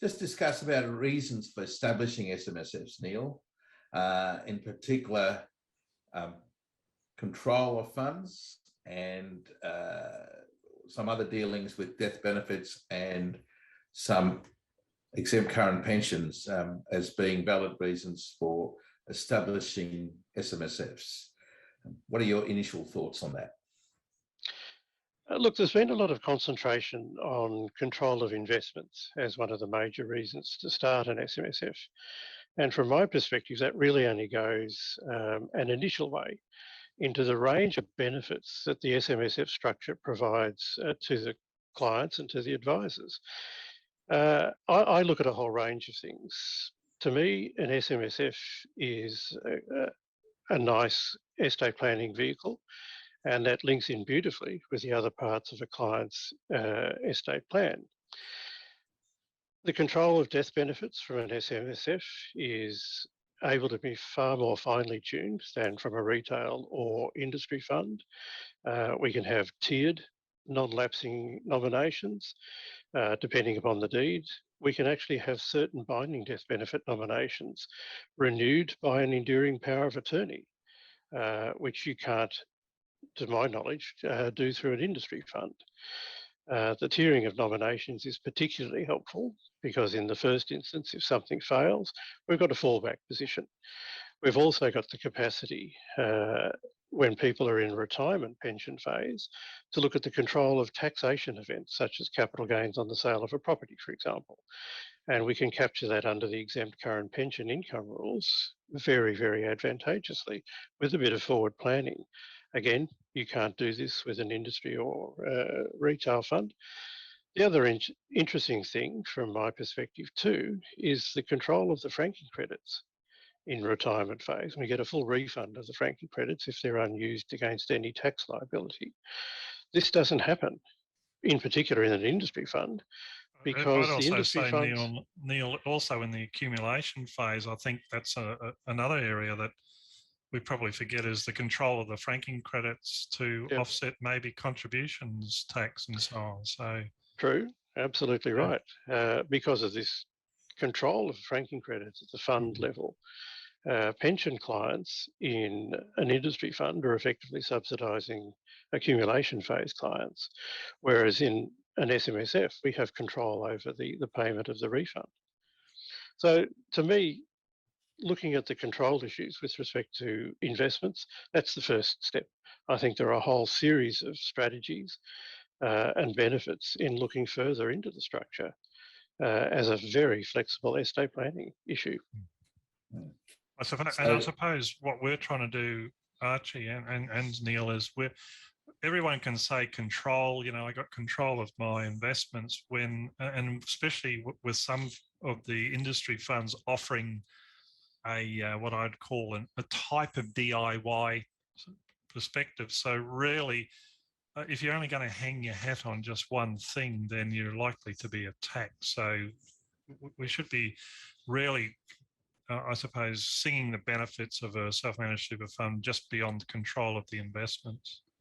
just discuss about reasons for establishing SMSFs, Neil, in particular, control of funds and some other dealings with death benefits and some exempt current pensions as being valid reasons for establishing SMSFs. What are your initial thoughts on that? Look, there's been a lot of concentration on control of investments as one of the major reasons to start an SMSF. And from my perspective, that really only goes an initial way into the range of benefits that the SMSF structure provides to the clients and to the advisors. I look at a whole range of things. To me, an SMSF is a nice estate planning vehicle, and that links in beautifully with the other parts of a client's estate plan. The control of death benefits from an SMSF is able to be far more finely tuned than from a retail or industry fund. We can have tiered non-lapsing nominations depending upon the deed. We can actually have certain binding death benefit nominations renewed by an enduring power of attorney, which you can't, to my knowledge, do through an industry fund. The tiering of nominations is particularly helpful because in the first instance, if something fails, we've got a fallback position. We've also got the capacity when people are in retirement pension phase to look at the control of taxation events such as capital gains on the sale of a property, for example. And we can capture that under the exempt current pension income rules very, very advantageously with a bit of forward planning. Again, you can't do this with an industry or retail fund. The other interesting thing from my perspective too is the control of the franking credits in retirement phase. We get a full refund of the franking credits if they're unused against any tax liability. This doesn't happen, in particular in an industry fund, because I'd also say, funds... Neil, also in the accumulation phase, I think that's another area that we probably forget is the control of the franking credits to offset maybe contributions tax and so on. So true, absolutely right. Because of this control of franking credits at the fund level, pension clients in an industry fund are effectively subsidising accumulation phase clients, whereas in an SMSF, we have control over the payment of the refund. So to me, looking at the control issues with respect to investments, that's the first step. I think there are a whole series of strategies and benefits in looking further into the structure as a very flexible estate planning issue. I suppose what we're trying to do, Archie and Neil, is everyone can say control, I got control of my investments when, and especially with some of the industry funds offering what I'd call a type of DIY perspective. So really, if you're only going to hang your hat on just one thing, then you're likely to be attacked. So we should be really, I suppose, singing the benefits of a self-managed super fund just beyond control of the investments.